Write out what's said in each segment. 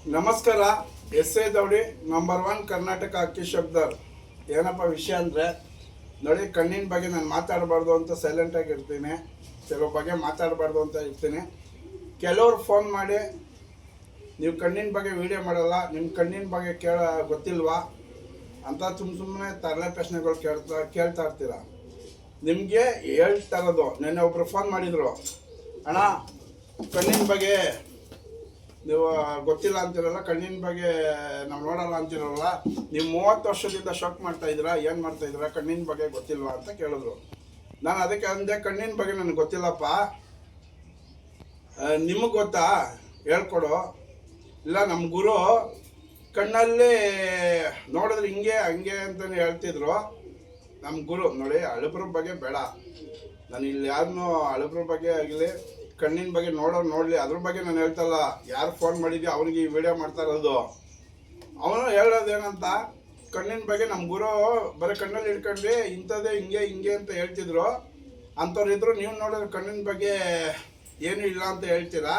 ನಮಸ್ಕಾರ. S A ದೌಡಿ number 1 Karnataka ಅಕ್ಕಿ ಶಬ್ದರ್. ಏನಪ್ಪ ವಿಷಯ ಅಂದರೆ ನೋಡಿ, ಕಣ್ಣಿನ ಬಗ್ಗೆ ನಾನು ಮಾತಾಡಬಾರ್ದು ಅಂತ ಸೈಲೆಂಟಾಗಿ ಇರ್ತೀನಿ, ಕೆಲವು ಬಗ್ಗೆ ಮಾತಾಡಬಾರ್ದು ಅಂತ ಇರ್ತೀನಿ. ಕೆಲವರು ಫೋನ್ ಮಾಡಿ ನೀವು ಕಣ್ಣಿನ ಬಗ್ಗೆ ವೀಡಿಯೋ ಮಾಡಲ್ಲ, ನಿಮ್ಮ ಕಣ್ಣಿನ ಬಗ್ಗೆ ಗೊತ್ತಿಲ್ವಾ ಅಂತ ಸುಮ್ಮನೆ ತರಲೆ ಪ್ರಶ್ನೆಗಳು ಕೇಳ್ತಾ ಇರ್ತೀರ. ನಿಮಗೆ ಹೇಳ್ತಾ ಇರೋದು, ನೆನ್ನೆ ಒಬ್ಬರು ಫೋನ್ ಮಾಡಿದರು, ಅಣ್ಣ ಕಣ್ಣಿನ ಬಗ್ಗೆ ನೀವು ಗೊತ್ತಿಲ್ಲ ಅಂತಿರಲ್ಲ, ಕಣ್ಣಿನ ಬಗ್ಗೆ ನಾವು ನೋಡಲ್ಲ ಅಂತಿರಲ್ಲ, ನೀವು 30 ವರ್ಷದಿಂದ ಶೋಕ್ ಮಾಡ್ತಾಯಿದ್ದೀರಾ, ಏನು ಮಾಡ್ತಾಯಿದ್ದೀರಾ, ಕಣ್ಣಿನ ಬಗ್ಗೆ ಗೊತ್ತಿಲ್ವಾ ಅಂತ ಕೇಳಿದ್ರು. ನಾನು ಅದಕ್ಕೆ ಅಂದೆ, ಕಣ್ಣಿನ ಬಗ್ಗೆ ನನಗೆ ಗೊತ್ತಿಲ್ಲಪ್ಪ, ನಿಮಗೆ ಗೊತ್ತಾ ಹೇಳ್ಕೊಡು. ಇಲ್ಲ, ನಮ್ಮ ಗುರು ಕಣ್ಣಲ್ಲಿ ನೋಡಿದ್ರೆ ಹಿಂಗೆ ಹಂಗೆ ಅಂತಲೇ ಹೇಳ್ತಿದ್ರು. ನಮ್ಮ ಗುರು ನೋಡಿ, ಅಳುಬ್ರ ಬಗ್ಗೆ ಬೇಡ, ನಾನು ಇಲ್ಲಿ ಯಾರನ್ನೂ ಅಳುಬ್ರ ಬಗ್ಗೆ ಆಗಲಿ ಕಣ್ಣಿನ ಬಗ್ಗೆ ನೋಡಲಿ ಅದ್ರ ಬಗ್ಗೆ ನಾನು ಹೇಳ್ತಲ್ಲ. ಯಾರು ಫೋನ್ ಮಾಡಿದ್ಯೋ ಅವನಿಗೆ ಈ ವಿಡಿಯೋ ಮಾಡ್ತಾ ಇರೋದು. ಅವನು ಹೇಳೋದೇನಂತ, ಕಣ್ಣಿನ ಬಗ್ಗೆ ನಮ್ಮ ಗುರು ಬರೀ ಕಣ್ಣಲ್ಲಿ ಹಿಡ್ಕೊಂಡ್ರೆ ಇಂಥದ್ದೇ ಹಿಂಗೆ ಹಿಂಗೆ ಅಂತ ಹೇಳ್ತಿದ್ರು, ಅಂಥವ್ರು ಇದ್ರು. ನೀವು ನೋಡಿದ್ರೆ ಕಣ್ಣಿನ ಬಗ್ಗೆ ಏನೂ ಇಲ್ಲ ಅಂತ ಹೇಳ್ತೀರಾ,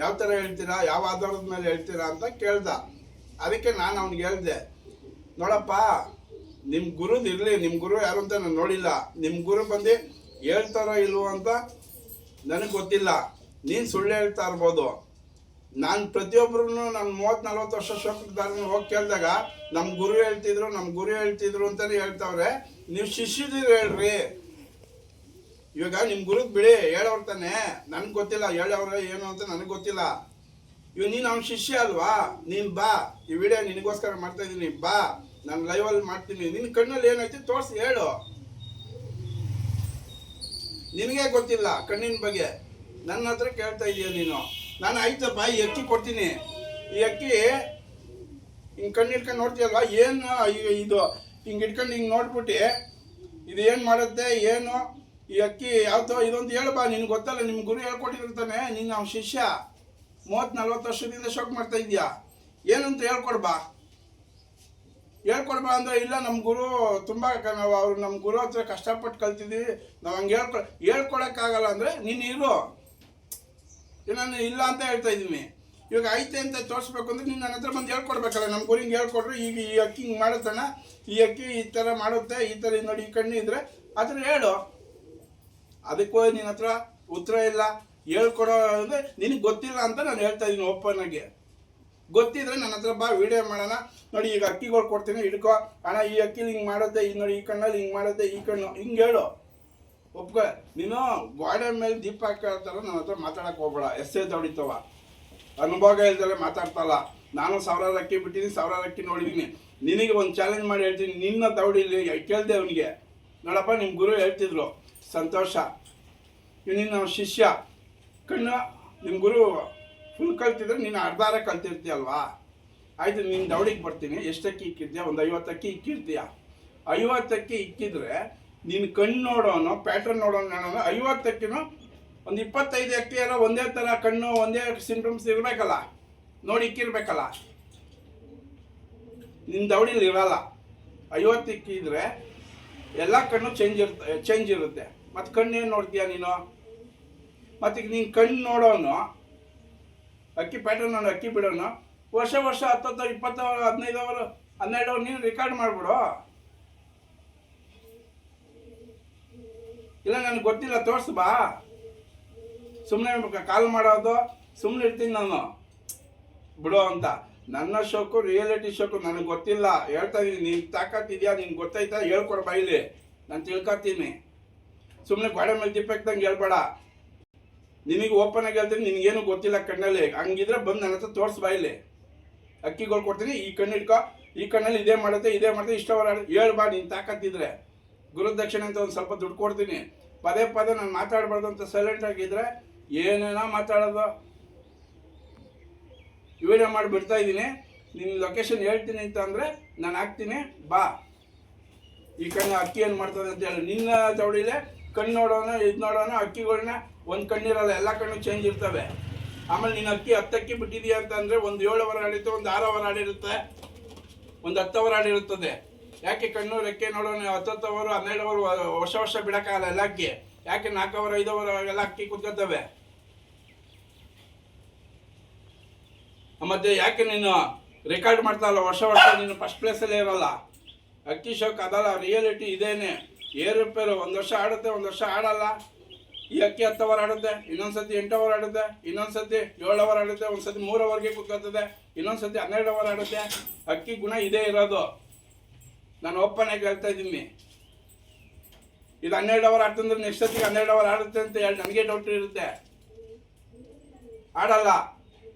ಯಾವ ಥರ ಹೇಳ್ತೀರಾ, ಯಾವ ಆಧಾರದ ಮೇಲೆ ಹೇಳ್ತೀರಾ ಅಂತ ಕೇಳ್ದ. ಅದಕ್ಕೆ ನಾನು ಅವ್ನಿಗೆ ಹೇಳಿದೆ, ನೋಡಪ್ಪ, ನಿಮ್ಮ ಗುರುದು ಇರಲಿ, ನಿಮ್ಮ ಗುರು ಯಾರು ಅಂತ ನಾನು ನೋಡಿಲ್ಲ, ನಿಮ್ಮ ಗುರು ಬಂದು ಹೇಳ್ತಾರೋ ಇಲ್ವೋ ಅಂತ ನನಗೆ ಗೊತ್ತಿಲ್ಲ, ನೀನು ಸುಳ್ಳು ಹೇಳ್ತಾ ಇರ್ಬೋದು. ನಾನು ಪ್ರತಿಯೊಬ್ಬರೂ ನಾನು 30-40 ವರ್ಷ ಶೋಕದಾರನ ಹೋಗಿ ಕೇಳಿದಾಗ ನಮ್ಮ ಗುರು ಹೇಳ್ತಿದ್ರು ಅಂತಲೇ ಹೇಳ್ತಾವ್ರೆ. ನೀವು ಶಿಷ್ಯದಿರು ಹೇಳ್ರಿ. ಇವಾಗ ನಿಮ್ಮ ಗುರುಗೆ ಬಿಡಿ, ಹೇಳೋರು ತಾನೆ, ನನಗೆ ಗೊತ್ತಿಲ್ಲ ಹೇಳೋರು ಏನು ಅಂತ ನನಗೆ ಗೊತ್ತಿಲ್ಲ. ಇವಾಗ ನೀನು ಅವ್ನ ಶಿಷ್ಯ ಅಲ್ವಾ, ನೀನು ಬಾ, ಈ ವಿಡಿಯೋ ನಿನಗೋಸ್ಕರ ಮಾಡ್ತಾಯಿದ್ದೀನಿ, ಬಾ, ನಾನು ಲೈವಲ್ಲಿ ಮಾಡ್ತೀನಿ, ನಿನ್ನ ಕಣ್ಣಲ್ಲಿ ಏನೈತಿ ತೋರಿಸಿ ಹೇಳು. ನಿನಗೆ ಗೊತ್ತಿಲ್ಲ ಕಣ್ಣಿನ ಬಗ್ಗೆ, ನನ್ನ ಹತ್ರ ಕೇಳ್ತಾ ಇದೀಯ ನೀನು. ನಾನು ಆಯ್ತಪ್ಪ, ಈ ಅಕ್ಕಿ ಕೊಡ್ತೀನಿ, ಈ ಅಕ್ಕಿ ಹಿಂಗೆ ಕಣ್ಣು ಹಿಡ್ಕೊಂಡು ನೋಡ್ತೀಯಲ್ವ, ಏನು ಇದು ಹಿಂಗೆ ಹಿಡ್ಕೊಂಡು ಹಿಂಗೆ ನೋಡ್ಬಿಟ್ಟು ಇದು ಏನು ಮಾಡುತ್ತೆ, ಏನು ಈ ಅಕ್ಕಿ ಯಾವ್ದೋ ಇದೊಂದು ಹೇಳಬಾ, ನಿನ್ಗೆ ಗೊತ್ತಲ್ಲ, ನಿಮ್ಮ ಗುರು ಹೇಳ್ಕೊಟ್ಟಿರ್ತಾನೆ, ನೀನು ಅವ್ನ ಶಿಷ್ಯ, 30-40 ವರ್ಷದಿಂದ ಶೋಕ್ ಮಾಡ್ತಾ ಇದೀಯಾ, ಏನಂತ ಹೇಳ್ಕೊಡ್ಬಾ ಅಂದರೆ, ಇಲ್ಲ ನಮ್ಮ ಗುರು ತುಂಬ ನಾವು ಅವ್ರು ನಮ್ಮ ಗುರು ಹತ್ರ ಕಷ್ಟಪಟ್ಟು ಕಲ್ತಿದ್ದೀವಿ, ನಾವು ಹಂಗೆ ಹೇಳ್ಕೊಡೋಕ್ಕಾಗಲ್ಲ ಅಂದರೆ ನೀನು ಇರು. ನಾನು ಇಲ್ಲ ಅಂತ ಹೇಳ್ತಾ ಇದ್ದೀನಿ. ಇವಾಗ ಐತೆ ಅಂತ ತೋರಿಸ್ಬೇಕು ಅಂದರೆ ನೀನು ನನ್ನ ಹತ್ರ ಬಂದು ಹೇಳ್ಕೊಡ್ಬೇಕಲ್ಲ, ನಮ್ಮ ಗುರು ಹಿಂಗೆ ಹೇಳ್ಕೊಡ್ರಿ, ಈಗ ಈ ಅಕ್ಕಿ ಹಿಂಗೆ ಮಾಡುತ್ತಣ್ಣ, ಈ ಅಕ್ಕಿ ಈ ಥರ ಮಾಡುತ್ತೆ, ಈ ಥರ ನೋಡಿ ಈ ಕಣ್ಣು ಇದ್ದರೆ ಆ ಥರ ಹೇಳು. ಅದಕ್ಕೂ ನಿನ್ನ ಹತ್ರ ಉತ್ತರ ಇಲ್ಲ, ಹೇಳ್ಕೊಡೋ ಅಂದರೆ ನಿನಗೆ ಗೊತ್ತಿಲ್ಲ ಅಂತ ನಾನು ಹೇಳ್ತಾ ಇದ್ದೀನಿ ಓಪನ್ನಾಗಿ. ಗೊತ್ತಿದ್ರೆ ನನ್ನ ಹತ್ರ ಬಾ, ವಿಡಿಯೋ ಮಾಡೋಣ. ನೋಡಿ, ಈಗ ಅಕ್ಕಿಗಳು ಕೊಡ್ತೀನಿ, ಹಿಡ್ಕೊ ಅಣ್ಣ, ಈ ಅಕ್ಕಿಲಿ ಹಿಂಗೆ ಮಾಡುತ್ತೆ, ಈಗ ನೋಡಿ ಈ ಕಣ್ಣಲ್ಲಿ ಹಿಂಗೆ ಮಾಡುತ್ತೆ, ಈ ಕಣ್ಣು ಹಿಂಗೆ ಹೇಳು, ಒಪ್ಕೊ. ನೀನು ಗೋಡೆ ಮೇಲೆ ದೀಪ ಹಾಕ್ತಾರ ನನ್ನ ಹತ್ರ ಮಾತಾಡೋಕೆ ಹೋಗ್ಬೇಡ. ಎಸ್ಸೇ ದೌಡಿತವ, ಅನುಭವ ಇಲ್ದಲೆ ಮಾತಾಡ್ತಲ್ಲ. ನಾನು 1000 ಅಕ್ಕಿ ಬಿಟ್ಟಿದ್ದೀನಿ, 1000 ಅಕ್ಕಿ ನೋಡಿದ್ದೀನಿ. ನಿನಗೆ ಒಂದು ಚಾಲೆಂಜ್ ಮಾಡಿ ಹೇಳ್ತೀನಿ, ನಿನ್ನ ದೌಡಿಲಿ ಕೇಳಿದೆ ಅವನಿಗೆ, ನೋಡಪ್ಪ ನಿಮ್ಮ ಗುರು ಹೇಳ್ತಿದ್ರು, ಸಂತೋಷ, ನೀನು ಶಿಷ್ಯ, ಕಣ್ಣು ನಿಮ್ಮ ಗುರು ಫುಲ್ ಕಲ್ತಿದ್ರೆ ನೀನು ಅರ್ಧಾರ ಕಲ್ತಿರ್ತೀಯಲ್ವಾ. ಆಯಿತು, ನೀನು ದೌಡಿಗೆ ಬರ್ತೀನಿ, ಎಷ್ಟು ಅಕ್ಕಿ ಇಕ್ಕಿರ್ತೀಯ, ಒಂದು 50 ಅಕ್ಕಿ ಇಕ್ಕಿರ್ತೀಯ. 50 ಅಕ್ಕಿ ಇಕ್ಕಿದ್ರೆ ನೀನು ಕಣ್ಣು ನೋಡೋನು, ಪ್ಯಾಟ್ರನ್ ನೋಡೋನು, 50 ಅಕ್ಕಿನೂ ಒಂದು 25 ಅಕ್ಕಿ ಎಲ್ಲ ಒಂದೇ ಥರ ಕಣ್ಣು, ಒಂದೇ ಸಿಂಪ್ಟಮ್ಸ್ ಇರಬೇಕಲ್ಲ, ನೋಡಿ ಇಕ್ಕಿರ್ಬೇಕಲ್ಲ. ನಿನ್ನ ದೌಡಿಲಿ ಇರಲ್ಲ. 50 ಇಕ್ಕಿದ್ರೆ ಎಲ್ಲ ಕಣ್ಣು ಚೇಂಜ್ ಇರುತ್ತೆ. ಮತ್ತು ಕಣ್ಣು ಏನು ನೋಡ್ತೀಯ ನೀನು? ಮತ್ತು ಈಗ ನೀನು ಕಣ್ಣು ನೋಡೋನು, ಅಕ್ಕಿ ಪ್ಯಾಟರ್ನ್ ನೋಡಿ ಅಕ್ಕಿ ಬಿಡೋನು, ವರ್ಷ 10, 20, 15 ಅವರು 12 ಅವರು ನೀನು ರೆಕಾರ್ಡ್ ಮಾಡಿಬಿಡು. ಇಲ್ಲ ನನಗೆ ಗೊತ್ತಿಲ್ಲ ತೋರಿಸು ಬಾ. ಸುಮ್ಮನೆ ಕಾಲ್ ಮಾಡೋದು, ಸುಮ್ಮನೆ ಇರ್ತೀನಿ ನಾನು, ಬಿಡು ಅಂತ. ನನ್ನ ಶೋಕು ರಿಯಾಲಿಟಿ ಶೋಕು, ನನಗೆ ಗೊತ್ತಿಲ್ಲ ಹೇಳ್ತಾ ಇದ್ದೀನಿ. ನೀನು ತಾಕತ್ತಿದ್ಯಾ, ನಿನ್ಗೆ ಗೊತ್ತಾಯ್ತಾ, ಹೇಳ್ಕೊಡು ಬೈಲಿ, ನಾನು ತಿಳ್ಕೊತೀನಿ. ಸುಮ್ಮನೆ ಗೋಡೆ ಮೇಲೆ ದಿಪ್ಪಕ್ದಂಗೆ ಹೇಳ್ಬೇಡ. ನಿನಗೆ ಓಪನ್ ಆಗಿ ಹೇಳ್ತೀನಿ, ನಿನಗೇನು ಗೊತ್ತಿಲ್ಲ ಕಣ್ಣಲ್ಲಿ, ಹಂಗಿದ್ರೆ ಬಂದು ನನ್ನ ಹತ್ರ ತೋರಿಸ್ ಬಾಯಿಲಿ. ಅಕ್ಕಿಗಳು ಕೊಡ್ತೀನಿ, ಈ ಕಣ್ಣು ಇಟ್ಕೊ, ಈ ಕಣ್ಣಲ್ಲಿ ಇದೇ ಮಾಡುತ್ತೆ ಇಷ್ಟವರ ಹೇಳ್ಬಾ. ನೀನು ತಾಕತ್ತಿದ್ರೆ ಗುರುದಕ್ಷಿಣೆ ಅಂತ ಒಂದು ಸ್ವಲ್ಪ ದುಡ್ಡು ಕೊಡ್ತೀನಿ. ಪದೇ ನಾನು ಮಾತಾಡಬಾರ್ದು ಅಂತ ಸೈಲೆಂಟ್ ಆಗಿದ್ರೆ ಏನೇನೋ ಮಾತಾಡೋದು. ವಿಡಿಯೋ ಮಾಡಿ ಬಿಡ್ತಾ ಇದ್ದೀನಿ, ನಿನ್ನ ಲೊಕೇಶನ್ ಹೇಳ್ತೀನಿ ಅಂತ ಅಂದರೆ ನಾನು ಹಾಕ್ತೀನಿ, ಬಾ. ಈ ಕಣ್ಣು ಅಕ್ಕಿ ಏನು ಮಾಡ್ತದೆ ಅಂತ ಹೇಳಿ, ನಿನ್ನ ದೌಡಿಲೆ ಕಣ್ಣು ನೋಡೋಣ, ಇದು ನೋಡೋಣ, ಅಕ್ಕಿಗಳನ್ನ ಒಂದು ಕಣ್ಣಿರಲ್ಲ, ಎಲ್ಲ ಕಣ್ಣು ಚೇಂಜ್ ಇರ್ತವೆ. ಆಮೇಲೆ ನೀನು ಅಕ್ಕಿ 10 ಅಕ್ಕಿ ಬಿಟ್ಟಿದೀಯ ಅಂತಂದರೆ ಒಂದು 7 ಅವರ್ ಆಡಿರುತ್ತೆ, ಒಂದು 6 ಅವರ್ ಆಡಿರುತ್ತೆ, ಒಂದು 10 ಅವರ್ ಆಡಿರುತ್ತದೆ. ಯಾಕೆ ಕಣ್ಣು ರೆಕ್ಕೆ ನೋಡೋಣ 10 ಅವರು 12 ಅವರು ವರ್ಷ ಬಿಡೋಕ್ಕಾಗಲ್ಲ ಎಲ್ಲ ಅಕ್ಕಿ. ಯಾಕೆ 4 ಅವರ್ 5 ಅವರ್ ಎಲ್ಲ ಅಕ್ಕಿ ಕುತ್ಕೊತವೆ. ಮತ್ತೆ ಯಾಕೆ ನೀನು ರೆಕಾರ್ಡ್ ಮಾಡ್ತಾ ಇಲ್ಲ ವರ್ಷ ನೀನು ಫಸ್ಟ್ ಪ್ಲೇಸಲ್ಲೇ ಇರಲ್ಲ? ಅಕ್ಕಿ ಶೋಕ್ ಅದಲ್ಲ, ರಿಯಾಲಿಟಿ ಇದೇನೆ. ಏರುಪೇರು, ಒಂದು ವರ್ಷ ಆಡುತ್ತೆ, ಒಂದು ವರ್ಷ ಆಡಲ್ಲ. ಈ ಅಕ್ಕಿ 10 ಅವರ್ ಆಡುತ್ತೆ, ಇನ್ನೊಂದ್ಸತಿ 8 ಅವರ್ ಆಡುತ್ತೆ, ಇನ್ನೊಂದ್ಸತಿ 7 ಅವರ್ ಆಡುತ್ತೆ, ಒಂದ್ಸತಿ 3 ಅವರ್ಗೆ ಕುತ್ಕೊತದೆ, ಇನ್ನೊಂದ್ಸತಿ 12 ಅವರ್ ಆಡುತ್ತೆ. ಅಕ್ಕಿ ಗುಣ ಇದೇ ಇರೋದು. ನಾನು ಓಪನ್ ಆಗಿ ಹೇಳ್ತಾ ಇದ್ದೀನಿ. ಇದು 12 ಅವರ್ ಆಡ್ತಂದ್ರೆ ನೆಕ್ಸ್ಟ್ ಸತಿಗೆ 12 ಅವರ್ ಆಡುತ್ತೆ ಅಂತ ಹೇಳಿ ನನಗೆ ಡೌಟ್ ಇರುತ್ತೆ. ಆಡಲ್ಲ,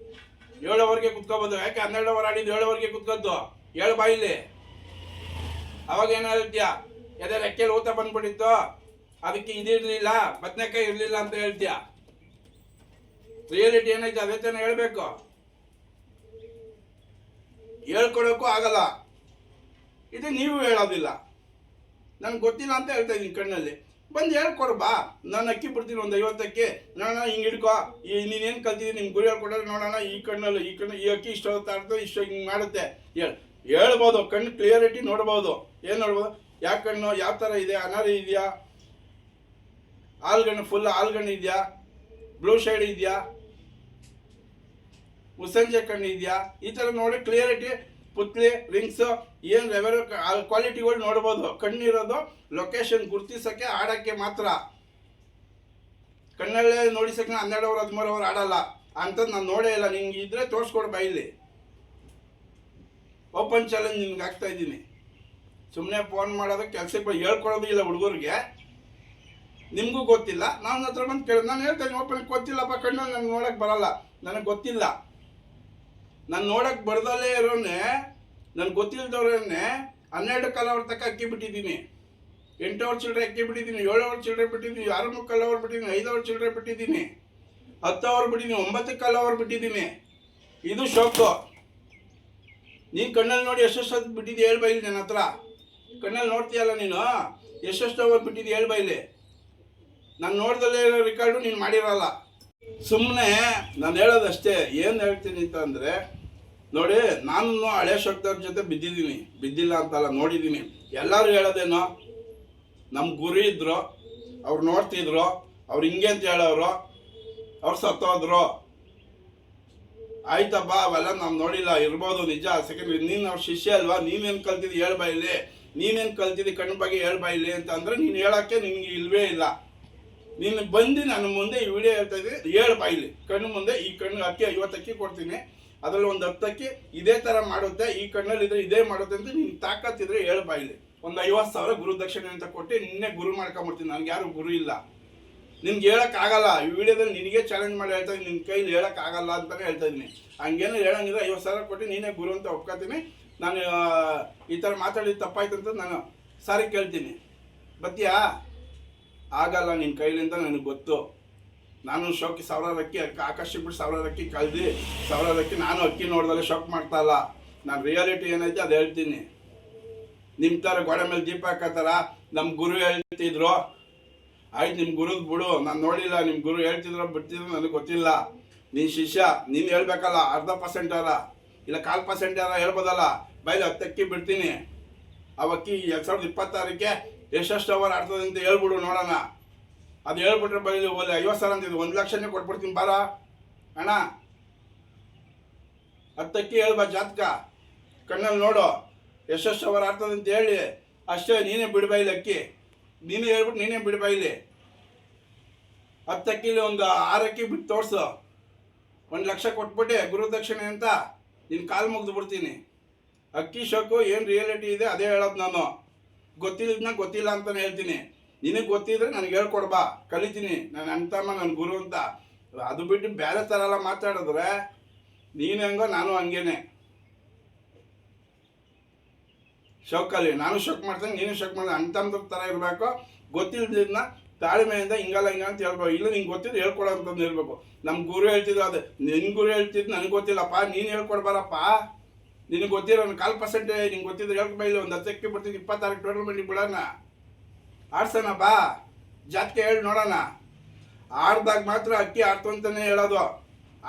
7 ಅವರ್ಗೆ ಕುತ್ಕೋಬೋದು. ಯಾಕೆ 12 ಅವರ್ ಆಡಿದ್ದು 7 ಅವರ್ಗೆ ಕುತ್ಕೋದ್ದು? 7 ಬಾಯಿಲಿ. ಅವಾಗ ಏನು ಹೇಳ್ತೀಯ? ಎದೆ ರೆಕ್ಕೆಲಿ ಊತ ಬಂದ್ಬಿಟ್ಟಿತ್ತು, ಅದಕ್ಕೆ ಇದಿರಲಿಲ್ಲ, ಬದನೆಕಾಯಿ ಇರಲಿಲ್ಲ ಅಂತ ಹೇಳ್ತೀಯ. ರಿಯಾಲಿಟಿ ಏನೈತೆ ಅದೇ ತಾನೇ ಹೇಳ್ಬೇಕು. ಹೇಳ್ಕೊಡೋಕ್ಕೂ ಆಗಲ್ಲ. ಇದು ನೀವು ಹೇಳೋದಿಲ್ಲ. ನನಗೆ ಗೊತ್ತಿಲ್ಲ ಅಂತ ಹೇಳ್ತಾ ಇದ್ದೀನಿ. ಕಣ್ಣಲ್ಲಿ ಬಂದು ಹೇಳ್ಕೊಡ್ಬಾ, ನಾನು ಅಕ್ಕಿ ಬಿಡ್ತೀನಿ ಒಂದು 50 ಅಕ್ಕಿ, ನೋಡೋಣ ಹಿಂಗೆ ಹಿಡ್ಕೊ, ನೀನೇನು ಕಲ್ತಿದ್ದೀನಿ ನಿಮ್ಮ ಗುರಿ ಹೇಳ್ಕೊಡೋದು ನೋಡೋಣ. ಈ ಕಣ್ಣಲ್ಲಿ ಈ ಅಕ್ಕಿ ಇಷ್ಟು ಹೊತ್ತಾಡ್ತದೆ, ಇಷ್ಟು ಹಿಂಗೆ ಮಾಡುತ್ತೆ ಹೇಳ್ಬೋದು. ಕಣ್ಣು ಕ್ಲಿಯರಿಟಿ ನೋಡ್ಬೋದು. ಏನು ನೋಡ್ಬೋದು? ಯಾವ ಕಣ್ಣು ಯಾವ ಥರ ಇದೆ, ಅನಾರಿ ಇದೆಯಾ, ಆಲ್ಗಣ್ಣು ಫುಲ್ ಆಲ್ಗಣ್ಣು ಇದೆಯಾ, ಬ್ಲೂ ಶೇಡ್ ಇದೆಯಾ, ಮುಸ್ಸಂಜೆ ಕಣ್ಣು ಇದೆಯಾ, ಈ ಥರ ನೋಡಿ ಕ್ಲಿಯರಿಟಿ, ಪುತ್ಲಿ ರಿಂಗ್ಸು ಏನು ಲೆವೆಲ್ ಕ್ವಾಲಿಟಿಗಳು ನೋಡ್ಬೋದು. ಕಣ್ಣಿರೋದು ಲೊಕೇಶನ್ ಗುರ್ತಿಸೋಕ್ಕೆ, ಆಡೋಕ್ಕೆ ಮಾತ್ರ. ಕಣ್ಣಲ್ಲೇ ನೋಡಿಸಕ್ಕೆ 12 ಅವರ್ 13 ಅವರ್ ಆಡಲ್ಲ ಅಂಥದ್ದು ನಾನು ನೋಡೇ ಇಲ್ಲ. ನಿಂಗೆ ಇದ್ರೆ ತೋರಿಸ್ಕೊಡು ಬೈಲಿ. ಓಪನ್ ಚಾಲೆಂಜ್ ನಿನ್ಗೆ ಆಗ್ತಾ ಇದ್ದೀನಿ. ಸುಮ್ಮನೆ ಫೋನ್ ಮಾಡೋದು, ಕೆಲಸಕ್ಕೆ ಹೇಳ್ಕೊಡೋದು ಇಲ್ಲ ಹುಡುಗರಿಗೆ. ನಿಮಗೂ ಗೊತ್ತಿಲ್ಲ, ನನ್ನ ಹತ್ರ ಬಂದು ಕೇಳಿದ್ ನಾನು ಹೇಳ್ತೇನೆ. ಓಪನ್ ಗೊತ್ತಿಲ್ಲಪ್ಪ, ಕಣ್ಣಲ್ಲಿ ನನಗೆ ನೋಡೋಕ್ಕೆ ಬರಲ್ಲ, ನನಗೆ ಗೊತ್ತಿಲ್ಲ. ನಾನು ನೋಡೋಕ್ಕೆ ಬರ್ದಲ್ಲೇ ಇರೋನೇ, ನನಗೆ ಗೊತ್ತಿಲ್ಲದವ್ರನ್ನೇ 12 ಕಾಲ ತನಕ ಅಕ್ಕಿ ಬಿಟ್ಟಿದ್ದೀನಿ, 8 ಅವರ್ ಚಿಲ್ಲರೆ ಅಕ್ಕಿ ಬಿಟ್ಟಿದ್ದೀನಿ, 7 ಅವರ್ ಚಿಲ್ಲರೆ ಬಿಟ್ಟಿದ್ದೀನಿ, 6 ಮುಕ್ಕಾಲು ಅವರ್ ಬಿಟ್ಟಿದ್ದೀನಿ, 5 ಅವರ್ ಚಿಲ್ಲರೆ ಬಿಟ್ಟಿದ್ದೀನಿ, 10 ಅವರ್ ಬಿಟ್ಟಿದ್ದೀನಿ, 9 ಕಾಲು ಅವರ್ ಬಿಟ್ಟಿದ್ದೀನಿ. ಇದು ಶೋಕು. ನೀನು ಕಣ್ಣಲ್ಲಿ ನೋಡಿ ಎಷ್ಟೆಷ್ಟು ಬಿಟ್ಟಿದ್ದು ಹೇಳಿ ಬೈಲಿ. ನನ್ನ ಹತ್ರ ಕಣ್ಣಲ್ಲಿ ನೋಡ್ತೀಯಲ್ಲ ನೀನು, ಎಷ್ಟೆಷ್ಟು ಅವರ್ ಬಿಟ್ಟಿದ್ದು ಹೇಳಿ ಬೈಲಿ. ನಾನು ನೋಡ್ದಲ್ಲೇ ಇರೋ ರೆಕಾರ್ಡು ನೀನು ಮಾಡಿರಲ್ಲ. ಸುಮ್ಮನೆ ನಾನು ಹೇಳೋದಷ್ಟೇ. ಏನು ಹೇಳ್ತೀನಿ ಅಂತಂದರೆ, ನೋಡಿ ನಾನು ಹಳೆ ಶೋಕ್ದವ್ರ ಜೊತೆ ಬಿದ್ದಿದ್ದೀನಿ, ಬಿದ್ದಿಲ್ಲ ಅಂತಲ್ಲ, ನೋಡಿದ್ದೀನಿ. ಎಲ್ಲರೂ ಹೇಳೋದೇನೋ, ನಮ್ಮ ಗುರು ಇದ್ರು, ಅವ್ರು ನೋಡ್ತಿದ್ರು, ಅವ್ರು ಹಿಂಗೆ ಅಂತ ಹೇಳೋರು, ಅವ್ರು ಸತ್ತೋದ್ರು. ಆಯ್ತಪ್ಪ, ಅವೆಲ್ಲ ನಾವು ನೋಡಿಲ್ಲ, ಇರ್ಬೋದು ನಿಜ. ಸೆಕೆಂಡ್ ನೀನು ಅವ್ರ ಶಿಷ್ಯ ಅಲ್ವಾ, ನೀನೇನು ಕಲ್ತಿದ್ದು ಹೇಳ್ಬಾ ಇಲ್ಲಿ, ನೀನೇನು ಕಲ್ತಿದ್ದು ಕಣ್ಣು ಬಗ್ಗೆ ಹೇಳ್ಬಾ ಇಲ್ಲಿ ಅಂತ ಅಂದರೆ ನೀನು ಹೇಳೋಕ್ಕೆ ನಿನಗೆ ಇಲ್ವೇ ಇಲ್ಲ. ನೀನು ಬಂದು ನನ್ನ ಮುಂದೆ ಈ ವಿಡಿಯೋ ಹೇಳ್ತಾ ಇದ್ದೀನಿ, ಹೇಳ್ಬಾ ಇಲ್ಲಿ ಕಣ್ಣು ಮುಂದೆ. ಈ ಕಣ್ಣು ಅಕ್ಕಿ 50 ಅಕ್ಕಿ ಕೊಡ್ತೀನಿ, ಅದರಲ್ಲಿ ಒಂದು 10 ಅಕ್ಕಿ ಇದೇ ಥರ ಮಾಡುತ್ತೆ, ಈ ಕಣ್ಣಲ್ಲಿದ್ರೆ ಇದೇ ಮಾಡುತ್ತೆ ಅಂತ ನೀನು ತಾಕತ್ತಿದ್ರೆ ಹೇಳ್ಬಾ ಇಲ್ಲಿ. ಒಂದು 50,000 ಗುರು ದಕ್ಷಿಣೆ ಅಂತ ಕೊಟ್ಟು ನಿನ್ನೆ ಗುರು ಮಾಡ್ಕೊಂಬಿಡ್ತೀನಿ. ನನಗೆ ಯಾರು ಗುರು ಇಲ್ಲ, ನಿನ್ಗೆ ಹೇಳೋಕ್ಕಾಗಲ್ಲ. ಈ ವಿಡಿಯೋದಲ್ಲಿ ನಿನಗೆ ಚಾಲೆಂಜ್ ಮಾಡಿ ಹೇಳ್ತಾ ಇದ್ದೀನಿ, ನಿನ್ನ ಕೈಲಿ ಹೇಳೋಕ್ಕಾಗಲ್ಲ ಅಂತಲೇ ಹೇಳ್ತಾ ಇದ್ದೀನಿ. ಹಂಗೇನೋ ಹೇಳಂಗಿದ್ರೆ 50,000 ಕೊಟ್ಟು ನೀನೇ ಗುರು ಅಂತ ಒಪ್ಕೊತೀನಿ. ನಾನು ಈ ಥರ ಮಾತಾಡಿದ್ದು ತಪ್ಪಾಯ್ತು ಅಂತ ನಾನು ಸಾರಿ ಕೇಳ್ತೀನಿ. ಬತ್ತೀಯಾ? ಆಗಲ್ಲ ನಿನ್ನ ಕೈಲಿಂದ, ನನಗೆ ಗೊತ್ತು. ನಾನು ಶೋಕಿ 1000 ಅಕ್ಕಿ ಆಕಾಶಕ್ಕೆ ಬಿಟ್ಟು 1000 ಅಕ್ಕಿ ಕಳೆದು 1000 ಅಕ್ಕಿ ನಾನು ಅಕ್ಕಿ ನೋಡ್ದಲ್ಲೇ ಶೋಕ್ ಮಾಡ್ತಾ ಇಲ್ಲ. ನಾನು ರಿಯಾಲಿಟಿ ಏನೈತೆ ಅದು ಹೇಳ್ತೀನಿ. ನಿಮ್ಮ ಥರ ಗೋಡೆ ಮೇಲೆ ದೀಪ ಹಾಕೋತಾರ ನಮ್ಮ ಗುರು ಹೇಳ್ತಿದ್ರು, ಆಯ್ತು ನಿಮ್ಮ ಗುರುದ್ ಬಿಡು, ನಾನು ನೋಡಿಲ್ಲ. ನಿಮ್ಮ ಗುರು ಹೇಳ್ತಿದ್ರು ಬಿಡ್ತಿದ್ರು ನನಗೆ ಗೊತ್ತಿಲ್ಲ. ನೀನು ಶಿಷ್ಯ, ನೀನು ಹೇಳ್ಬೇಕಲ್ಲ. 0.5% ಇಲ್ಲ 1/4% ಹೇಳ್ಬೋದಲ್ಲ. ಬೈಲಿ 10 ಅಕ್ಕಿ ಬಿಡ್ತೀನಿ. ಆ ಅಕ್ಕಿ 2026ಕ್ಕೆ ಎಷ್ಟೆಷ್ಟು ಅವರ್ ಆಡ್ತದೆ ಅಂತ ಹೇಳ್ಬಿಡು ನೋಡೋಣ. ಅದು ಹೇಳ್ಬಿಟ್ರೆ ಬೈಲಿ ಓಲಿ 50,000 ಅಂತಿದ್ದು 1 ಲಕ್ಷನೇ ಕೊಟ್ಬಿಡ್ತೀನಿ ಬಾರ ಅಣ್ಣ. 10 ಅಕ್ಕಿ ಹೇಳ್ಬಾ ಜಾತಕ, ಕಣ್ಣಲ್ಲಿ ನೋಡು ಎಷ್ಟೆಷ್ಟು ಅವರ್ ಆಡ್ತದೆ ಅಂತ ಹೇಳಿ ಅಷ್ಟೇ. ನೀನೇ ಬಿಡ್ಬೈಲಿ ಅಕ್ಕಿ, ನೀನೇ ಹೇಳ್ಬಿಟ್ಟು ನೀನೇ ಬಿಡ್ಬೈಲಿ. 10 ಅಕ್ಕಿಲಿ ಒಂದು 6 ಅಕ್ಕಿ ಬಿಟ್ಟು ತೋರಿಸು, 1 ಲಕ್ಷ ಕೊಟ್ಬಿಟ್ಟೆ ಗುರುದಕ್ಷಿಣೆ ಅಂತ ನಿನ್ನ ಕಾಲು ಮುಗ್ದು ಬಿಡ್ತೀನಿ. ಅಕ್ಕಿ ಶೋಕು ಏನು ರಿಯಾಲಿಟಿ ಇದೆ ಅದೇ ಹೇಳೋದು. ನಾನು ಗೊತ್ತಿಲ್ಲದನ್ನ ಗೊತ್ತಿಲ್ಲ ಅಂತಲೇ ಹೇಳ್ತೀನಿ. ನಿನಗೆ ಗೊತ್ತಿದ್ರೆ ನನಗೆ ಹೇಳ್ಕೊಡ್ಬಾ, ಕಲಿತೀನಿ. ನಾನು ಅಂತಮ್ಮ ನನ್ನ ಗುರು ಅಂತ. ಅದು ಬಿಟ್ಟು ಬೇರೆ ಥರ ಎಲ್ಲ ಮಾತಾಡಿದ್ರೆ ನೀನು ಹೆಂಗೋ ನಾನು ಹಂಗೇನೆ. ಶೋಕಲ್ಲಿ ನಾನು ಶೋಕ್ ಮಾಡ್ತೀನಿ, ನೀನು ಶೋಕ್ ಮಾಡ್ತೀನಿ, ಅಂತಂದ್ರ ಥರ ಇರಬೇಕು. ಗೊತ್ತಿಲ್ಲದನ್ನ ತಾಳ್ಮೆಯಿಂದ ಹಿಂಗಲ್ಲ ಹಿಂಗ ಅಂತ ಹೇಳ್ಬೇಕು. ಇಲ್ಲ ನಿಂಗೆ ಗೊತ್ತಿದ್ದು ಹೇಳ್ಕೊಡೋ ಅಂತಂದು ಹೇಳ್ಬೇಕು. ನಮ್ಮ ಗುರು ಹೇಳ್ತಿದ್ದು ಅದು, ನಿನ್ನ ಗುರು ಹೇಳ್ತಿದ್ದು ನನಗೆ ಗೊತ್ತಿಲ್ಲಪ್ಪ, ನೀನು ಹೇಳ್ಕೊಡ್ಬಾರಪ್ಪ. ನಿನಗೆ ಗೊತ್ತಿರೋ 1/4% ನಿಂಗೆ ಗೊತ್ತಿದ್ರೆ ಹೇಳ್ಕೊಬ. ಇಲ್ಲ ಒಂದು 10 ಅಕ್ಕಿ ಬಿಡ್ತೀನಿ, 26 ಟೂರ್ನಮೆಂಟಿಗೆ ಬಿಡೋಣ, ಆಡ್ಸೋಣ ಬಾ, ಜಾತಕ ಹೇಳಿ ನೋಡೋಣ. ಆಡ್ದಾಗ ಮಾತ್ರ ಅಕ್ಕಿ ಆಡ್ತು ಅಂತಲೇ ಹೇಳೋದು.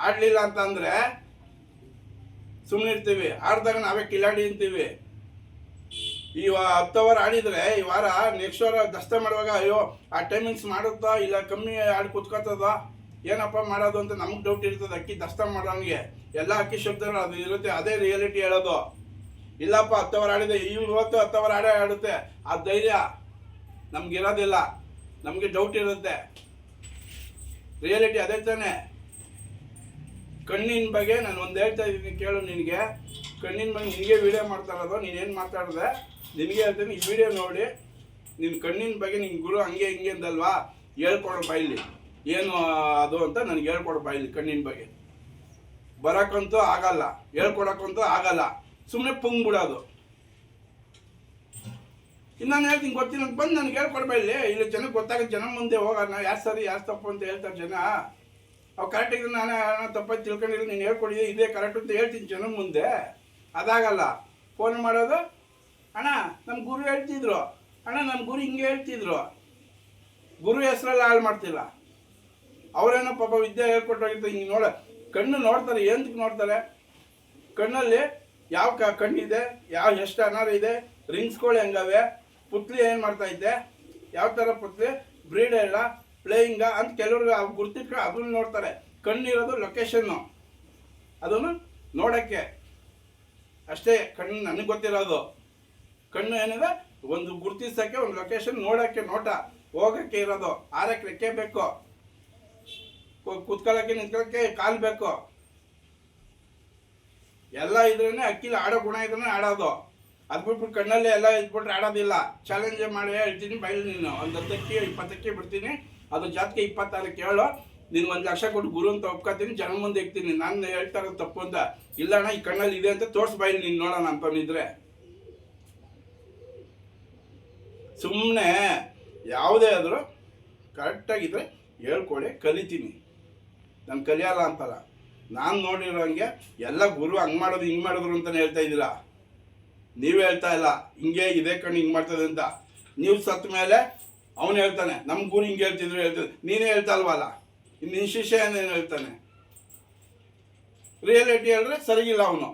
ಆಡಲಿಲ್ಲ ಅಂತಂದರೆ ಸುಮ್ಮನೆ ಇರ್ತೀವಿ, ಆಡ್ದಾಗ ನಾವೇ ಕಿಲಾಡಿ ಅಂತೀವಿ. ಈ 10 ಅವರ್ ಆಡಿದರೆ ಈ ವಾರ ನೆಕ್ಸ್ಟ್ ವಾರ ದಸ್ತ ಮಾಡುವಾಗ ಅಯ್ಯೋ ಆ ಟೈಮಿಂಗ್ಸ್ ಮಾಡುತ್ತಾ ಇಲ್ಲ ಕಮ್ಮಿ ಆಡಿ ಕುತ್ಕೋತದ ಏನಪ್ಪ ಮಾಡೋದು ಅಂತ ನಮ್ಗೆ ಡೌಟ್ ಇರ್ತದೆ. ಅಕ್ಕಿ ದಸ್ತ ಮಾಡೋನಿಗೆ ಎಲ್ಲ ಅಕ್ಕಿ ಶಬ್ದಗಳು ಅದು ಇರುತ್ತೆ, ಅದೇ ರಿಯಾಲಿಟಿ ಹೇಳೋದು. ಇಲ್ಲಪ್ಪ 10 ಓವರ್ ಆಡಿದೆ, ಇವತ್ತು 10 ಓವರ್ ಆಡುತ್ತೆ, ಆ ಧೈರ್ಯ ನಮ್ಗಿರೋದಿಲ್ಲ, ನಮಗೆ ಡೌಟ್ ಇರುತ್ತೆ. ರಿಯಾಲಿಟಿ ಅದೇ ತಾನೆ. ಕಣ್ಣಿನ ಬಗ್ಗೆ ನಾನು ಒಂದು ಹೇಳ್ತಾ ಇದ್ದೀನಿ ಕೇಳು. ನಿನಗೆ ಕಣ್ಣಿನ ಬಗ್ಗೆ ನಿನಗೆ ವಿಡಿಯೋ ಮಾಡ್ತಾ ಇರೋದು, ನೀನೇನು ಮಾತಾಡಿದೆ ನಿನಗೆ ಹೇಳ್ತೀನಿ. ಈ ವಿಡಿಯೋ ನೋಡಿ ನಿನ್ನ ಕಣ್ಣಿನ ಬಗ್ಗೆ ನಿನ್ನ ಗುರು ಹಂಗೆ ಹಿಂಗೆ ಅಂದಲ್ವಾ, ಹೇಳ್ಕೊಡೋ ಬಾಯಿಲಿ ಏನು ಅದು ಅಂತ ನನಗೆ ಹೇಳ್ಕೊಡೋ ಬಾಯಿಲಿ. ಕಣ್ಣಿನ ಬಗ್ಗೆ ಬರೋಕ್ಕಂತೂ ಆಗಲ್ಲ, ಹೇಳ್ಕೊಡಕ್ಕಂತೂ ಆಗಲ್ಲ, ಸುಮ್ಮನೆ ಪುಂಗ್ ಬಿಡೋದು. ಇನ್ನು ನಾನು ಹೇಳ್ತೀನಿ ಗೊತ್ತಿಲ್ಲ ಅಂತ ಬಂದು ನನಗೆ ಹೇಳ್ಕೊಡ್ಬೇಡಿ. ಇಲ್ಲಿ ಜನಕ್ಕೆ ಗೊತ್ತಾಗ ಜನ ಮುಂದೆ ಹೋಗೋಣ, ಯಾರು ಸರಿ ಯಾರು ತಪ್ಪು ಅಂತ ಹೇಳ್ತಾರೆ ಜನ. ಅವು ಕರೆಕ್ಟಾಗಿ ನಾನು ತಪ್ಪಾಗಿ ತಿಳ್ಕೊಂಡಿಲ್ಲ, ನೀನು ಹೇಳ್ಕೊಡಿದ್ದೆ ಇದೇ ಕರೆಕ್ಟ್ ಅಂತ ಹೇಳ್ತೀನಿ ಜನ ಮುಂದೆ. ಅದಾಗಲ್ಲ. ಫೋನ್ ಮಾಡೋದು, ಅಣ್ಣ ನಮ್ಮ ಗುರು ಹೇಳ್ತಿದ್ರು, ಅಣ್ಣ ನಮ್ಮ ಗುರು ಹಿಂಗೆ ಹೇಳ್ತಿದ್ರು. ಗುರು ಹೆಸರಲ್ಲಿ ಹಾಳು ಮಾಡ್ತಿಲ್ಲ. ಅವರೇನೋ ಪಾಪ ವಿದ್ಯೆ ಹೇಳ್ಕೊಟ್ಟೋಗಿರ್ತಾರೆ. ಹಿಂಗೆ ಕಣ್ಣು ನೋಡ್ತಾರೆ. ಏನಕ್ಕೆ ನೋಡ್ತಾರೆ? ಕಣ್ಣಲ್ಲಿ ಯಾವ ಕಣ್ಣಿದೆ, ಎಷ್ಟು ಅನಾರ ಇದೆ, ರಿಂಗ್ಸ್ಗಳು ಹೆಂಗವೆ, ಪುತ್ಲಿ ಏನು ಮಾಡ್ತಾ ಇದ್ದೆ, ಯಾವ ಥರ ಪುತ್ಲಿ, ಬ್ರೀಡ್ ಇಲ್ಲ, ಪ್ಲೇಯಿಂಗ ಅಂತ ಕೆಲವ್ರಿಗೆ ಗುರ್ತಿಟ್ಕೊಂಡು ಅದನ್ನು ನೋಡ್ತಾರೆ. ಕಣ್ಣಿರೋದು ಲೊಕೇಶನ್ನು, ಅದನ್ನು ನೋಡೋಕ್ಕೆ ಅಷ್ಟೇ ಕಣ್ಣು ನನಗೆ ಗೊತ್ತಿರೋದು. ಕಣ್ಣು ಏನಿದೆ ಒಂದು ಗುರ್ತಿಸೋಕ್ಕೆ, ಒಂದು ಲೊಕೇಶನ್ ನೋಡೋಕ್ಕೆ, ನೋಟ ಹೋಗೋಕ್ಕೆ ಇರೋದು. ಆರಕ್ಕೆ ರೆಕ್ಕೆ ಬೇಕು, ಕೂತ್ಕೊಳ್ಳೋಕ್ಕೆ ನಿಂತ್ಕೊಳ್ಳೋಕ್ಕೆ ಕಾಲು ಬೇಕು. ಎಲ್ಲ ಇದ್ರೇ ಅಕ್ಕಿಲಿ ಆಡೋ ಗುಣ ಇದ್ರೆ ಆಡೋದು. ಅದು ಬಿಟ್ಬಿಟ್ಟು ಕಣ್ಣಲ್ಲಿ ಎಲ್ಲ ಇದ್ಬಿಟ್ರೆ ಆಡೋದಿಲ್ಲ. ಚಾಲೆಂಜ್ ಮಾಡಿ ಹೇಳ್ತೀನಿ ಬೈಲಿ, ನೀನು ಒಂದು 10 ಅಕ್ಕಿ 20 ಅಕ್ಕಿ ಬಿಡ್ತೀನಿ, ಅದು ಜಾತಿಗೆ 26 ಹೇಳು, ನೀನು 1 ಲಕ್ಷ ಕೊಟ್ಟು ಗುರು ಅಂತ ಒಪ್ಕೊತೀನಿ, ಜನ ಮುಂದೆ ಇಕ್ತೀನಿ. ನಾನು ಹೇಳ್ತಾ ಇರೋದು ತಪ್ಪು ಅಂತ ಇಲ್ಲ ಅಣ್ಣ, ಈ ಕಣ್ಣಲ್ಲಿ ಇದೆ ಅಂತ ತೋರ್ಸಿ ಬೈಲಿ ನೀನು ನೋಡೋಣ ಅಂತಂದಿದ್ರೆ. ಸುಮ್ಮನೆ ಯಾವುದೇ ಆದರೂ ಕರೆಕ್ಟಾಗಿದ್ದರೆ ಹೇಳ್ಕೊಡಿ, ಕಲಿತೀನಿ. ನಾನು ಕಲಿಯಲ್ಲ ಅಂತಲ್ಲ, ನಾನು ನೋಡಿರೋ ಹಂಗೆ ಎಲ್ಲ ಗುರು ಹಂಗೆ ಮಾಡೋದು ಹಿಂಗೆ ಮಾಡಿದ್ರು ಅಂತಲೇ ಹೇಳ್ತಾ ಇದ್ದೀರಾ. ನೀವು ಹೇಳ್ತಾ ಇಲ್ಲ ಹಿಂಗೆ ಇದೇ ಕಣ್ಣು ಹಿಂಗೆ ಮಾಡ್ತದೆ ಅಂತ. ನೀವು ಸತ್ತ ಮೇಲೆ ಅವನು ಹೇಳ್ತಾನೆ ನಮ್ಮ ಗುರು ಹಿಂಗೆ ಹೇಳ್ತಿದ್ರು. ನೀನೇ ಹೇಳ್ತಾ ಅಲ್ವಲ್ಲ, ಇನ್ನು ಶಿಷ್ಯ ಏನೇನು ಹೇಳ್ತಾನೆ? ರಿಯಾಲಿಟಿ ಹೇಳಿದ್ರೆ ಸರಿಗಿಲ್ಲ ಅವನು.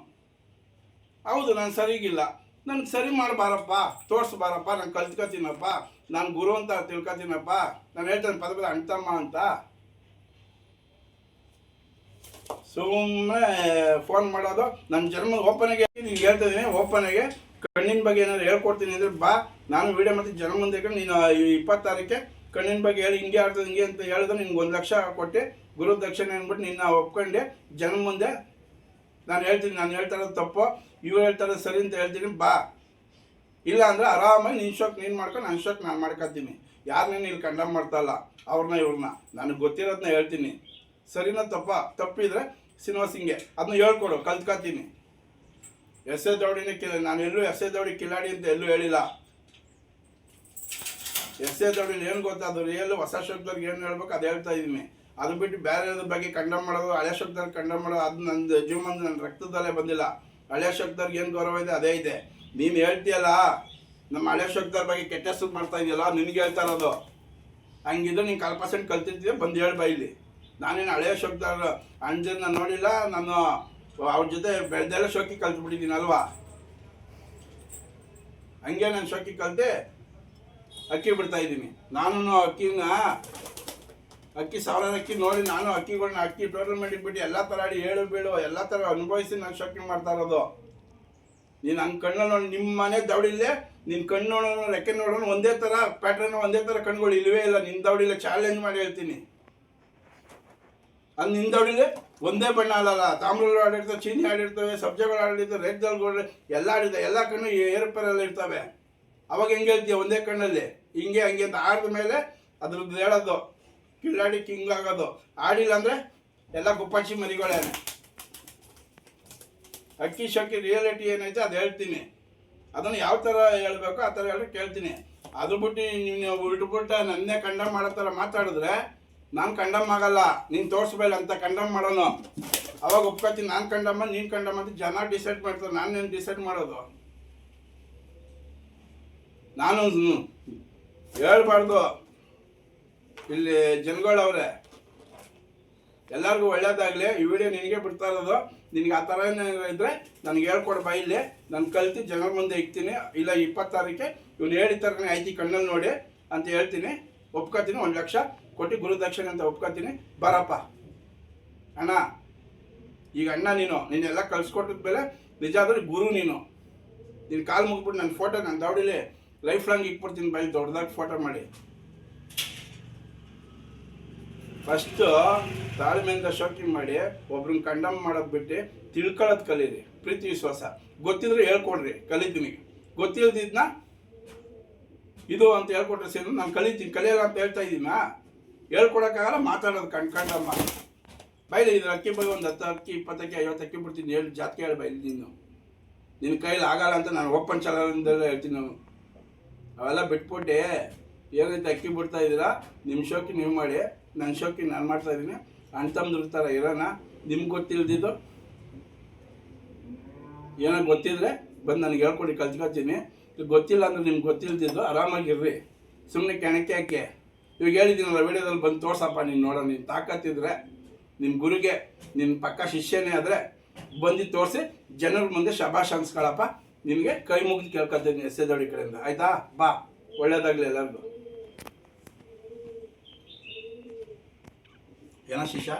ಹೌದು, ನಾನು ಸರಿಗಿಲ್ಲ, ನನಗೆ ಸರಿ ಮಾಡಬಾರಪ್ಪ, ತೋರಿಸ್ಬಾರಪ್ಪ, ನಾನು ಕಲ್ತ್ಕೊತೀನಪ್ಪ, ನಾನು ಗುರು ಅಂತ ತಿಳ್ಕೊತೀನಪ್ಪ. ನಾನು ಹೇಳ್ತೇನೆ ಪದ ಅಣ್ತಮ್ಮ ಅಂತ. ಸುಮ್ಮನೆ ಫೋನ್ ಮಾಡೋದು. ನನ್ನ ಜನ್ಮ ಓಪನಿಗೆ ನಿನ್ಗೆ ಹೇಳ್ತಿದ್ದೀನಿ, ಓಪನಿಗೆ ಕಣ್ಣಿನ ಬಗ್ಗೆ ಏನಾದ್ರು ಹೇಳ್ಕೊಡ್ತೀನಿ ಅಂದರೆ ಬಾ, ನಾನು ವಿಡಿಯೋ ಮತ್ತು ಜನ ಮುಂದೆ ನೀನು 26ಕ್ಕೆ ಕಣ್ಣಿನ ಬಗ್ಗೆ ಹೇಳಿ ಹಿಂಗೆ ಆಡ್ತದೆ ಹಿಂಗೆ ಅಂತ ಹೇಳಿದ್ರೆ ನಿನ್ಗೆ 1 ಲಕ್ಷ ಕೊಟ್ಟು ಗುರು ದಕ್ಷಿಣೆ ಅಂದ್ಬಿಟ್ಟು ನಿನ್ನ ಒಪ್ಕೊಂಡೆ ಜನ ಮುಂದೆ ನಾನು ಹೇಳ್ತೀನಿ. ನಾನು ಹೇಳ್ತಾ ಇರೋದು ತಪ್ಪು, ಇವ್ರು ಹೇಳ್ತಾ ಇರೋದು ಸರಿ ಅಂತ ಹೇಳ್ತೀನಿ, ಬಾ. ಇಲ್ಲ ಅಂದರೆ ಆರಾಮಾಗಿ ನಿನ್ನ ಶೋಕ್ ನೀನು ಮಾಡ್ಕೊಂಡು ನನ್ನ ಶೋಕ್ ನಾನು ಮಾಡ್ಕೊತೀನಿ. ಯಾರನ್ನೇನು ಇಲ್ಲಿ ಕಂಡಮ್ ಮಾಡ್ತಾಯಿಲ್ಲ, ಅವ್ರನ್ನ ಇವ್ರನ್ನ. ನನಗೆ ಗೊತ್ತಿರೋದನ್ನ ಹೇಳ್ತೀನಿ. ಸರಿನಾ ತಪ್ಪಿದ್ರೆ ಸಿನಿಮಾಸಿಂಗೆ ಅದನ್ನ ಹೇಳ್ಕೊಡು, ಕಲ್ತ್ಕೊತೀನಿ. ಎಸ್ ಎ ದೌಡಿನೇ ನಾನು ಎಲ್ಲೂ ಎಸ್ ಎ ದೌಡಿ ಕಿಲಾಡಿ ಅಂತ ಎಲ್ಲೂ ಹೇಳಿಲ್ಲ. ಎಸ್ ಎ ದೌಡಿಲಿ ಏನು ಗೊತ್ತಾ, ಅದು ರಿಯಲ್ ಹೊಸ ಶಬ್ದವ್ರಿಗೆ ಏನು ಹೇಳ್ಬೇಕು ಅದು ಹೇಳ್ತಾ ಇದ್ದೀನಿ. ಅದು ಬಿಟ್ಟು ಬೇರೆಯದ್ರ ಬಗ್ಗೆ ಕಂಡಮ್ ಮಾಡೋದು, ಹಳೆ ಶಬ್ದವ್ರಿಗೆ ಕಂಡಮ್ ಮಾಡೋದು, ಅದು ನನ್ನ ಜೀವನ ನನ್ನ ರಕ್ತದಲ್ಲೇ ಬಂದಿಲ್ಲ. ಹಳೆ ಶಬ್ದವ್ರಿಗೆ ಏನು ಗೌರವ ಇದೆ ಅದೇ ಇದೆ. ನೀನು ಹೇಳ್ತೀಯಲ್ಲ ನಮ್ಮ ಹಳೆ ಶಬ್ದವ್ರ ಬಗ್ಗೆ ಕೆಟ್ಟ ಹೆಸರು ಮಾಡ್ತಾ ಇದೆಯಲ್ಲ, ನಿನಗೆ ಹೇಳ್ತಾ ಇರೋದು. ಹಂಗಿದ್ರೆ ನೀನು 1% ಕಲ್ತಿರ್ತೀಯ, ಬಂದು ಹೇಳಿ ಬೈಲಿ. ನಾನೇನು ಹಳೆಯ ಶೋಕ್ದಾರ ಅಂಜನ್ನ ನೋಡಿಲ್ಲ, ನಾನು ಅವ್ರ ಜೊತೆ ಬೆಳೆದೆಲ್ಲ ಶೋಕಿ ಕಲ್ತ್ಬಿಟ್ಟಿದ್ದೀನಲ್ವಾ. ಹಂಗೆ ನಾನು ಶೋಕಿ ಕಲ್ತೆ ಅಕ್ಕಿ ಬಿಡ್ತಾ ಇದ್ದೀನಿ. ನಾನು ಅಕ್ಕಿ 1000 ಅಕ್ಕಿ ನೋಡಿ, ನಾನು ಅಕ್ಕಿ ಟೋರ್ನಮೆಂಟ್ ಬಿಟ್ಟು ಎಲ್ಲ ಥರ ಆಡಿ ಏಳು ಬೀಳು ಎಲ್ಲ ಥರ ಅನುಭವಿಸಿ ನಾನು ಶೋಕಿ ಮಾಡ್ತಾ ಇರೋದು. ನೀನು ಹಂಗೆ ಕಣ್ಣಲ್ಲಿ ನೋಡಿ, ನಿಮ್ಮ ಮನೆ ದೌಡಿಲ್ಲೇ ನಿನ್ನ ಕಣ್ಣು ನೋಡೋಣ, ರೆಕ್ಕೆ ನೋಡೋಣ, ಒಂದೇ ಥರ ಪ್ಯಾಟ್ರನ್, ಒಂದೇ ಥರ ಕಣ್ಗಳು ಇಲ್ಲವೇ ಇಲ್ಲ. ನಿನ್ನ ದೌಡಿಲ್ಲ ಚಾಲೆಂಜ್ ಮಾಡಿ ಹೇಳ್ತೀನಿ. ಅದು ನಿನ್ನ ದೌಡಿಲೆ ಒಂದೇ ಬಣ್ಣ ಅಲ್ಲಲ್ಲ, ತಾಮ್ರಗಳು ಆಡಿರ್ತವೆ, ಚೀನಿ ಆಡಿರ್ತವೆ, ಸಬ್ಜೆಗಳು ಆಡಿರ್ತವೆ, ರೇಗ್ದಲ್ಗಳು ಎಲ್ಲ ಆಡಿರ್ತವೆ. ಎಲ್ಲ ಕಣ್ಣು ಏರ್ಪೇರೆಲ್ಲ ಇರ್ತವೆ. ಅವಾಗ ಹೆಂಗೆ ಹೇಳ್ತೀಯ ಒಂದೇ ಕಣ್ಣಲ್ಲಿ ಹಿಂಗೆ ಹಂಗೆ ಅಂತ ಆಡಿದ ಮೇಲೆ ಅದ್ರದ್ದು ಹೇಳೋದು ಕಿಳ್ಳಾಡಿ ಕಿಂಗ್ ಆಗೋದು. ಆಡಿಲ್ಲ ಅಂದರೆ ಎಲ್ಲ ಗುಪ್ಪಾಚಿ ಮರಿಗಳೇನೆ. ಅಕ್ಕಿ ಶೋಕಿ ರಿಯಾಲಿಟಿ ಏನೈತೆ ಅದು ಹೇಳ್ತೀನಿ. ಅದನ್ನು ಯಾವ ಥರ ಹೇಳ್ಬೇಕು ಆ ಥರ ಹೇಳಿ ಕೇಳ್ತೀನಿ. ಅದು ಬಿಟ್ಟು ನೀನು ಉಲ್ಟುಪುಲ್ಟ ನನ್ನೇ ಕಂಡಮ್ ಮಾಡೋ ಥರ ಮಾತಾಡಿದ್ರೆ ನಾನು ಕಂಡಮ್ ಆಗಲ್ಲ. ನೀನು ತೋರಿಸ್ಬೇಡ ಅಂತ ಕಂಡಮ್ ಮಾಡೋನು. ಅವಾಗ ಒಪ್ಕೊತೀನಿ. ನಾನು ಕಂಡಮ್ಮ ನೀನು ಕಂಡಮ್ಮ ಅಂತ ಜನ ಡಿಸೈಡ್ ಮಾಡ್ತಾರೆ. ನಾನೇನು ಡಿಸೈಡ್ ಮಾಡೋದು? ನಾನು ಹೇಳ್ಬಾರ್ದು. ಇಲ್ಲಿ ಜನಗಳವ್ರೆ, ಎಲ್ಲರಿಗೂ ಒಳ್ಳೇದಾಗಲಿ. ಈ ವಿಡಿಯೋ ನಿನಗೆ ಬಿಡ್ತಾ ಇರೋದು. ನಿನಗೆ ಆ ಥರ ಏನಾದ್ರು ಇದ್ದರೆ ನನಗೆ ಹೇಳ್ಕೊಡು ಬಾಯಿಲಿ, ನಾನು ಕಲ್ತು ಜನರ ಮುಂದೆ ಇಕ್ತೀನಿ. ಇಲ್ಲ 26ಕ್ಕೆ ಇವನು ಹೇಳಿದ ಥರನೇ ಆಯ್ತು ಕಣ್ಣಲ್ಲಿ ನೋಡಿ ಅಂತ ಹೇಳ್ತೀನಿ, ಒಪ್ಕೊತೀನಿ. 1 ಲಕ್ಷ ಕೊಟ್ಟು ಗುರುದಕ್ಷಿಣೆ ಅಂತ ಒಪ್ಕೊತೀನಿ. ಬರಪ್ಪ ಅಣ್ಣ. ಈಗ ಅಣ್ಣ ನೀನೆಲ್ಲ ಕಳ್ಸಿಕೊಟ್ಟಿದ ಮೇಲೆ ನಿಜ ಆದ್ರೆ ಗುರು ನೀನು ಕಾಲು ಮುಗಿದ್ಬಿಟ್ಟು ನನ್ನ ಫೋಟೋ ನನ್ನ ದೌಡಿಲಿ ಲೈಫ್ ಲಾಂಗ್ ಇಟ್ಬಿಡ್ತೀನಿ. ಬೈ ದೊಡ್ಡದಾಗಿ ಫೋಟೋ ಮಾಡಿ. ಫಸ್ಟು ತಾಳ್ಮೆಯಿಂದ ಶೋಕಿ ಮಾಡಿ ಒಬ್ರನ್ನ ಕಂಡಮ್ ಮಾಡೋದು ಬಿಟ್ಟು ತಿಳ್ಕೊಳ್ಳೋದು ಕಲೀರಿ. ಪ್ರೀತಿ ವಿಶ್ವಾಸ ಗೊತ್ತಿದ್ರೆ ಹೇಳ್ಕೊಡ್ರಿ, ಕಲಿತೀನಿ. ಗೊತ್ತಿಲ್ದಿದ್ನ ಇದು ಅಂತ ಹೇಳ್ಕೊಟ್ರೆ ಸೇರಿ ನಾನು ಕಲಿತೀನಿ. ಕಲಿಯಲ್ಲ ಅಂತ ಹೇಳ್ತಾ ಇದ್ದೀನಾ? ಹೇಳ್ಕೊಡೋಕ್ಕಾಗಲ್ಲ, ಮಾತಾಡೋದು ಕಂಡಮ್ಮ. ಬೈಲಿ ಇದ್ರ ಅಕ್ಕಿ ಬೈ ಒಂದು 10 ಅಕ್ಕಿ 20 ಅಕ್ಕಿ 50 ಅಕ್ಕಿ ಬಿಡ್ತೀನಿ. ಹೇಳಿ ಜಾತಿಗೆ ಹೇಳಿ ಬೈಲಿ. ನಿನ್ನ ಕೈಲಿ ಆಗಲ್ಲ ಅಂತ ನಾನು ಓಪನ್ ಚಾನಲಿಂದಲೇ ಹೇಳ್ತೀನಿ. ಅವೆಲ್ಲ ಬಿಟ್ಬಿಟ್ಟು ಏನೈತೆ ಅಕ್ಕಿ ಬಿಡ್ತಾ ಇದ್ದೀರಾ, ನಿಮ್ಮ ಶೋಕಿ ನೀವು ಮಾಡಿ, ನನ್ನ ಶೋಕಿ ನಾನು ಮಾಡ್ತಾ ಇದ್ದೀನಿ. ಅಣ್ಣ ತಮ್ಮದ್ರ ಥರ ಇರೋಣ. ನಿಮ್ಗೆ ಗೊತ್ತಿಲ್ದಿದ್ದು ಏನೋ ಗೊತ್ತಿದ್ರೆ ಬಂದು ನನಗೆ ಹೇಳ್ಕೊಡಿ, ಕಲ್ತ್ಕೊತೀನಿ. ಗೊತ್ತಿಲ್ಲ ಅಂದ್ರೆ ನಿಮ್ಗೆ ಗೊತ್ತಿಲ್ದಿದ್ದು ಆರಾಮಾಗಿರ್ರಿ. ಸುಮ್ಮನೆ ಕೆಣಕ್ಕೆ ಹಾಕಿ ಇವಾಗ ಹೇಳಿದ್ದೀನಲ್ಲ ವಿಡಿಯೋದಲ್ಲಿ ಬಂದು ತೋರ್ಸಪ್ಪ ನೀನು ನೋಡೋ. ನೀನು ತಾಕತ್ತಿದ್ರೆ ನಿಮ್ಮ ಗುರುಗೆ ನಿನ್ನ ಪಕ್ಕ ಶಿಷ್ಯನೇ ಆದರೆ ಬಂದು ತೋರಿಸಿ ಜನರ ಮುಂದೆ ಶಬಾಷ್ ಅನ್ಸ್ಕೊಳಪ್ಪ. ನಿನಗೆ ಕೈ ಮುಗಿದು ಕೇಳ್ಕೊತೀನಿ ಎಸ್.ಎ. ದೊಡ್ಡಿ ಕಡೆಯಿಂದ. ಆಯಿತಾ? ಬಾ, ಒಳ್ಳೇದಾಗಲಿ ಎಲ್ಲರಿಗೂ. ಏನೋ ಶಿಷ್ಯ.